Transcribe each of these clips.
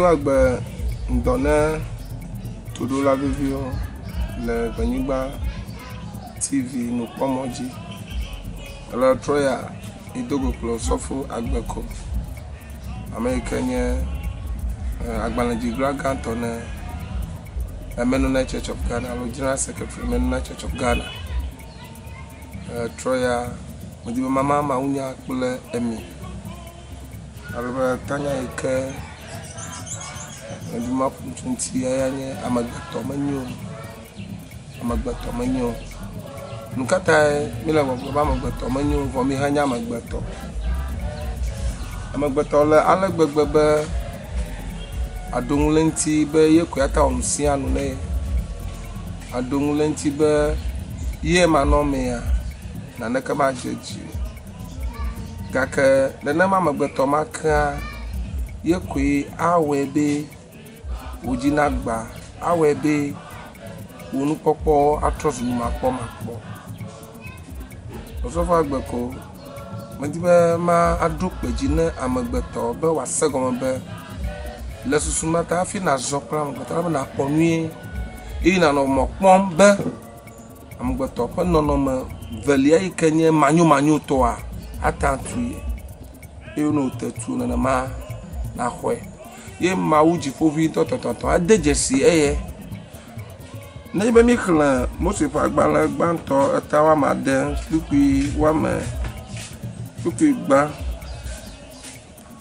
agbe ndone todo la vivio le Banyigba TV no pomoji ala troya idogo klo sofu agbeko amerikanye agbalanje gragantone Mennonite Church of Ghana, General Secretary Mennonite Church of Ghana. Troya modibo mama maunya kule emi alba tanya ike modibo punti ayanye amagbato manyo nukata mila baba amagbato manyo vomi hanya amagbato le alegbegbe adongulenti be yekoyata onsianu ne adongulenti be ye manomea na neka ma jeji gake nene ma magbeto maka yekwe awebe ojinagba awebe onu popo atrosu makpo osofa agbeko madibe ma adukpeji ne amagbeto be wasegomo be le susumata afi na zokra amagbeto na ponue ina no mokpom be amagbeto pe nono velia ikenye manyu toa atantu ye no tetu na ma na hwe ye ma uji fovi to adejesi eye na be mi klan mo se fa gbala gbanto etawa ma den pipi wa me pipi gba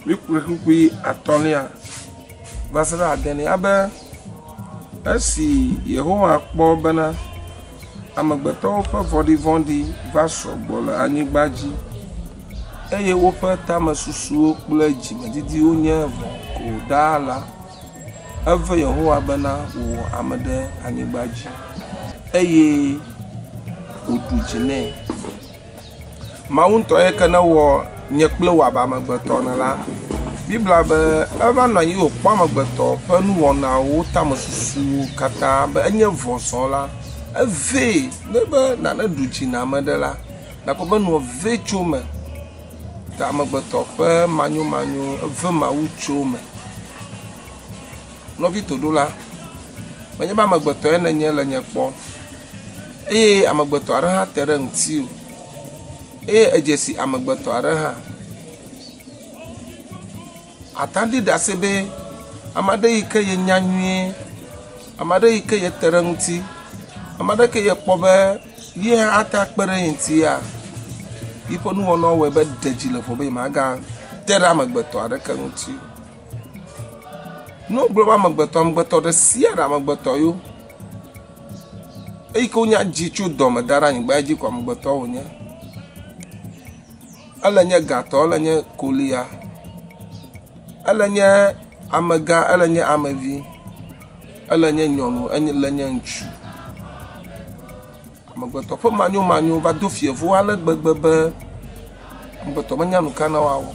mi pipi atolia basara adeni abe asi Yehowa kpo bana amagbeto fa vondi va shogbola Anyigbaji eye wo fa tamasusu okpula ji medidi onye vo ko dala ave Yehowa bana wo amade Anyigbaji eye odujine maunto ekana wo nyekple wa ba amagbeto na la bibla be eva no yi okpa amagbeto fa nu wona wo tamasusu kata be enye vo so la ave nebe na na duchi na madela na ko be no ve chume ta amagbeto pe manyu ve ma wu chume no vi todola menye ba amagbeto ene nye le nye kpo amagbeto ara ha tere nti ejesi amagbeto ara ha atandi dasebe amade ike ye nyanwie amade ike ye tere nti amade ke ye kpobe ye ata kpere nti ya ipo nu wono we be dejile fo be maga tere amagbeto ara ka nti no gbo amagbeto de sia amagbeto yo ko nya ji chu do me dara Anyigbaji ko amagbeto wonya alanya gato alanya kolia alanya amaga alanya amavi alanya nyonu alanya nchu amagbeto fo manyu ba do fie vo ale gbegbe amagbeto manya nu kana wa wo